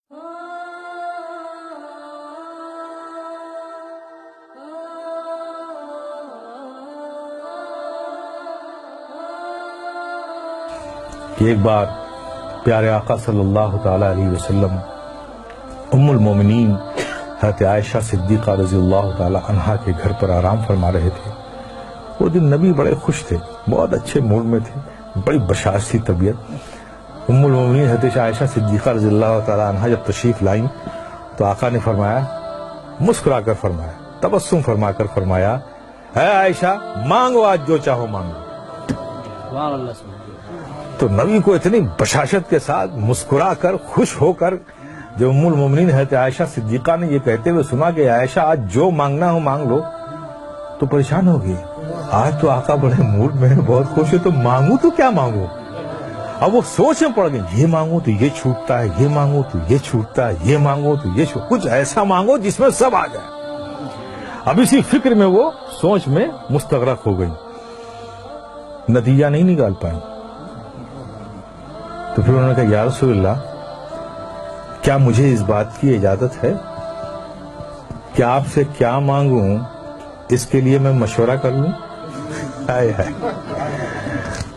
کہ ایک بار پیارے آقا صلی اللہ تعالی علیہ وسلم ام المومنین حضرت عائشہ صدیقہ رضی اللہ تعالی عنہا کے گھر پر آرام فرما رہے تھے۔ وہ دن نبی بڑے خوش تھے، بہت اچھے موڈ میں تھے، بڑی بشاشتی طبیعت۔ ام المومنین حضرت عائشہ صدیقہ رضی اللہ تعالی عنہا جب تشریف لائیں تو آقا نے فرمایا، مسکرا کر فرمایا، تبسم فرما کر فرمایا، اے عائشہ مانگو آج جو چاہو مانگو۔ تو نبی کو اتنی بشاشت کے ساتھ مسکرا کر خوش ہو کر جب ام المومنین حضرت عائشہ صدیقہ نے یہ کہتے ہوئے سنا کہ عائشہ آج جو مانگنا ہو مانگ لو، تو پریشان ہو گئی۔ آج تو آقا بڑے موڈ میں بہت خوش ہے، تو مانگوں تو کیا مانگوں؟ اب وہ سوچ میں پڑ گئی، یہ مانگوں تو یہ چھوٹتا ہے، یہ مانگوں تو یہ چھوٹتا ہے، یہ مانگوں تو یہ کچھ ایسا مانگو جس میں سب آ جائے۔ اب اسی فکر میں وہ سوچ میں مستغرق ہو گئی، نتیجہ نہیں نکال پائیں۔ تو پھر انہوں نے کہا، یا رسول اللہ کیا مجھے اس بات کی اجازت ہے کہ آپ سے کیا مانگوں اس کے لیے میں مشورہ کر لوں؟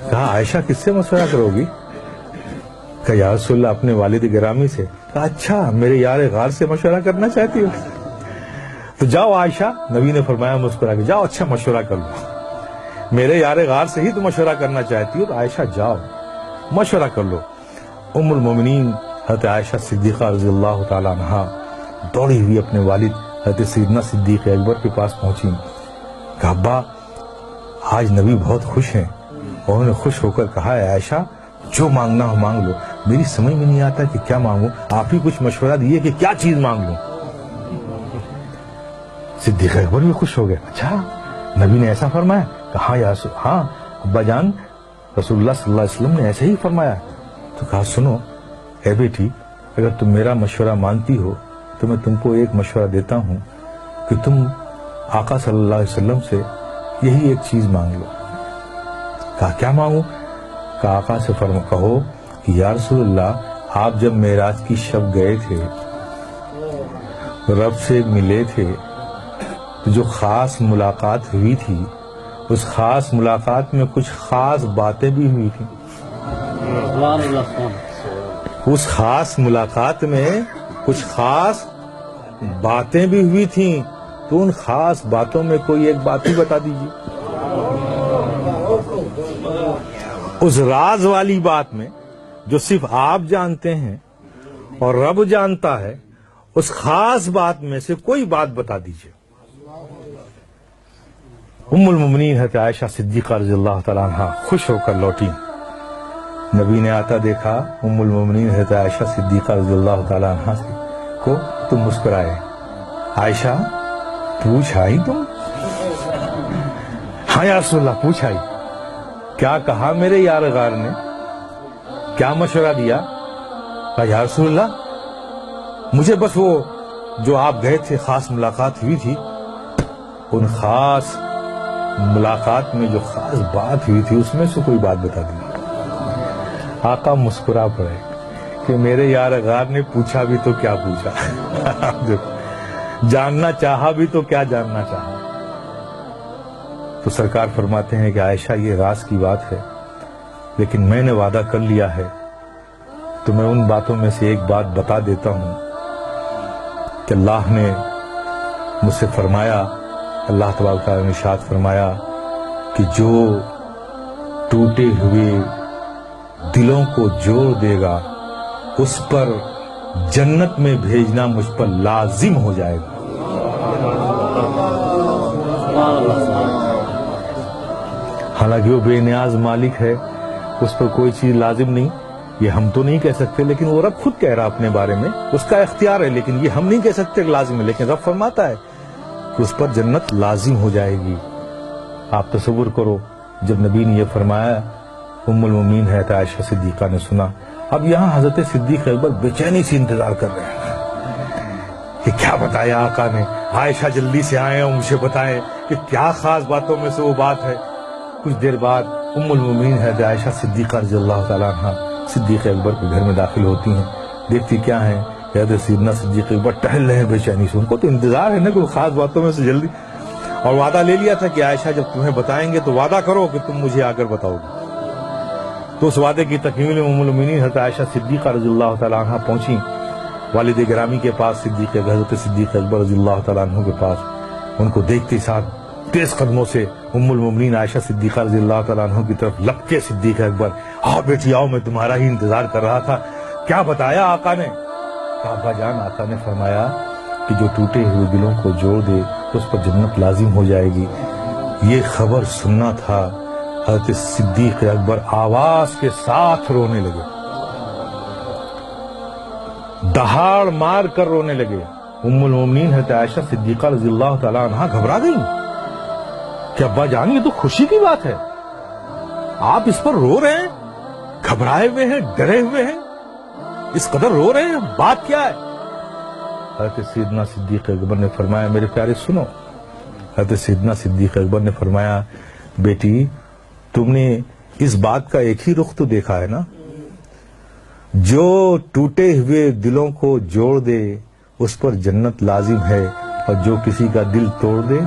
کہا عائشہ کس سے مشورہ کرو گی؟ کہا یا رسول اللہ اپنے والد گرامی سے۔ کہا اچھا میرے یار غار سے مشورہ کرنا چاہتی ہو؟ تو جاؤ عائشہ، نبی نے فرمایا مسکرا کے، جاؤ اچھا مشورہ کر لو، میرے یار غار سے ہی تو مشورہ کرنا چاہتی ہو، تو عائشہ جاؤ مشورہ کر لو۔ ام المومنین حضرت عائشہ صدیقہ رضی اللہ تعالی عنہا دوڑی ہوئی اپنے والد حضرت سیدنا صدیق اکبر کے پاس پہنچی۔ کہا ابا آج نبی بہت خوش ہیں، اور انہوں نے خوش ہو کر کہا ہے عائشہ جو مانگنا ہو مانگ لو، میری سمجھ میں نہیں آتا کہ کیا مانگوں، آپ ہی کچھ مشورہ دیے کہ کیا چیز مانگ لوں۔ صدیق اکبر بھی خوش ہو گئے، اچھا نبی نے ایسا فرمایا؟ کہا ہاں ابا جان رسول اللہ صلی اللہ علیہ وسلم نے ایسے ہی فرمایا۔ تو کہا سنو اے بیٹی، اگر تم میرا مشورہ مانتی ہو تو میں تم کو ایک مشورہ دیتا ہوں کہ تم آقا صلی اللہ علیہ وسلم سے یہی ایک چیز مانگ لو۔ کہا کیا مانگوں؟ کہا آقا سے کہو کہ یا رسول اللہ آپ جب معراج کی شب گئے تھے، رب سے ملے تھے، تو جو خاص ملاقات ہوئی تھی اس خاص ملاقات میں کچھ خاص باتیں بھی ہوئی تھیں۔ اس خاص ملاقات میں کچھ خاص باتیں بھی ہوئی تھیں، تو ان خاص باتوں میں کوئی ایک بات ہی بتا دیجیے۔ اس راز والی بات میں جو صرف آپ جانتے ہیں اور رب جانتا ہے، اس خاص بات میں سے کوئی بات بتا دیجیے۔ ام المومنین حضرت عائشہ صدیقہ رضی اللہ تعالیٰ عنہ خوش ہو کر لوٹی۔ نبی نے آتا دیکھا ام المومنین حضرت عائشہ صدیقہ رضی اللہ تعالیٰ عنہ کو تو مسکرائے، عائشہ پوچھ آئی تم؟ ہاں یا رسول اللہ پوچھ آئی۔ کیا کہا میرے یار غار نے؟ کیا مشورہ دیا؟ کہا یا رسول اللہ مجھے بس وہ جو آپ گئے تھے خاص ملاقات ہوئی تھی، ان خاص ملاقات میں جو خاص بات ہوئی تھی اس میں سے کوئی بات بتا دی۔ آقا مسکرا پڑے کہ میرے یار غار نے پوچھا بھی تو کیا پوچھا، جاننا چاہا بھی تو کیا جاننا چاہا۔ تو سرکار فرماتے ہیں کہ عائشہ یہ راز کی بات ہے، لیکن میں نے وعدہ کر لیا ہے تو میں ان باتوں میں سے ایک بات بتا دیتا ہوں کہ اللہ نے مجھ سے فرمایا، اللہ تبارک تعالیٰ نے ارشاد فرمایا کہ جو ٹوٹے ہوئے دلوں کو جوڑ دے گا اس پر جنت میں بھیجنا مجھ پر لازم ہو جائے گا۔ حالانکہ وہ بے نیاز مالک ہے، اس پر کوئی چیز لازم نہیں، یہ ہم تو نہیں کہہ سکتے، لیکن وہ رب خود کہہ رہا اپنے بارے میں، اس کا اختیار ہے، لیکن یہ ہم نہیں کہہ سکتے کہ لازم ہے، لیکن رب فرماتا ہے کہ اس پر جنت لازم ہو جائے گی۔ آپ تصور کرو جب نبی نے یہ فرمایا، ام المومنین حضرت عائشہ صدیقہ نے سنا۔ اب یہاں حضرت صدیق اکبر بے چینی سے انتظار کر رہے ہیں کہ کیا بتایا آقا نے، عائشہ جلدی سے آئیں اور مجھے بتائیں کہ کیا خاص باتوں میں سے وہ بات ہے۔ کچھ دیر بعد ام المومنین حضرت عائشہ صدیقہ رضی اللہ تعالیٰ عنہ صدیق اکبر کے گھر میں داخل ہوتی ہیں، دیکھتی کیا ہیں حضرت سیدنا صدیق اکبر ٹہل رہے ہیں بے چینی سے، ان کو تو انتظار ہے نا کوئی خاص باتوں میں سے جلدی، اور وعدہ لے لیا تھا کہ عائشہ جب تمہیں بتائیں گے تو وعدہ کرو کہ تم مجھے آ کر بتاؤ گے۔ تو اس وعدے کی تکمیل میں ام المؤمنین حضرت عائشہ صدیقہ رضی اللہ تعالیٰ عنہ پہنچی والد گرامی کے پاس، حضرت صدیق اکبر رضی اللہ تعالیٰ عنہ کے پاس۔ ان کو دیکھتے ساتھ تیز قدموں سے ام المؤمنین عائشہ صدیقہ رضی اللہ تعالیٰ عنہ کی طرف لپکے صدیق اکبر، آؤ بیٹی آؤ، میں تمہارا ہی انتظار کر رہا تھا، کیا بتایا آقا نے؟ ابا جان، آقا نے فرمایا کہ جو ٹوٹے ہوئے دلوں کو جوڑ دے تو اس پر جنت لازم ہو جائے گی۔ یہ خبر سننا تھا، حضرت صدیق اکبر آواز کے ساتھ رونے لگے، دہاڑ مار کر رونے لگے۔ ام المؤمنین حضرت عائشہ صدیقہ رضی اللہ تعالیٰ عنہ گھبرا گئی کہ ابا جان، یہ تو خوشی کی بات ہے، آپ اس پر رو رہے ہیں، گھبرائے ہوئے ہیں، ڈرے ہوئے ہیں، اس قدر رو رہے ہیں، بات کیا ہے؟ حضرت سیدنا صدیق اکبر نے فرمایا، میرے پیارے سنو۔ حضرت سیدنا صدیق اکبر نے فرمایا، بیٹی تم نے اس بات کا ایک ہی رخ تو دیکھا ہے نا، جو ٹوٹے ہوئے دلوں کو جوڑ دے اس پر جنت لازم ہے، اور جو کسی کا دل توڑ دے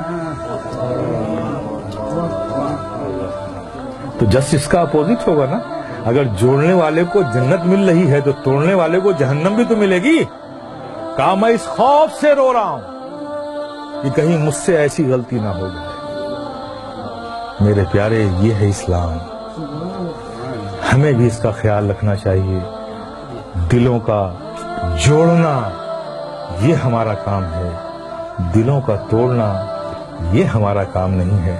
تو جس اس کا اپوزٹ ہوگا نا۔ اگر جوڑنے والے کو جنت مل رہی ہے تو توڑنے والے کو جہنم بھی تو ملے گی۔ کہا میں اس خوف سے رو رہا ہوں کہ کہیں مجھ سے ایسی غلطی نہ ہو جائے۔ میرے پیارے، یہ ہے اسلام، ہمیں بھی اس کا خیال رکھنا چاہیے۔ دلوں کا جوڑنا یہ ہمارا کام ہے، دلوں کا توڑنا یہ ہمارا کام نہیں ہے۔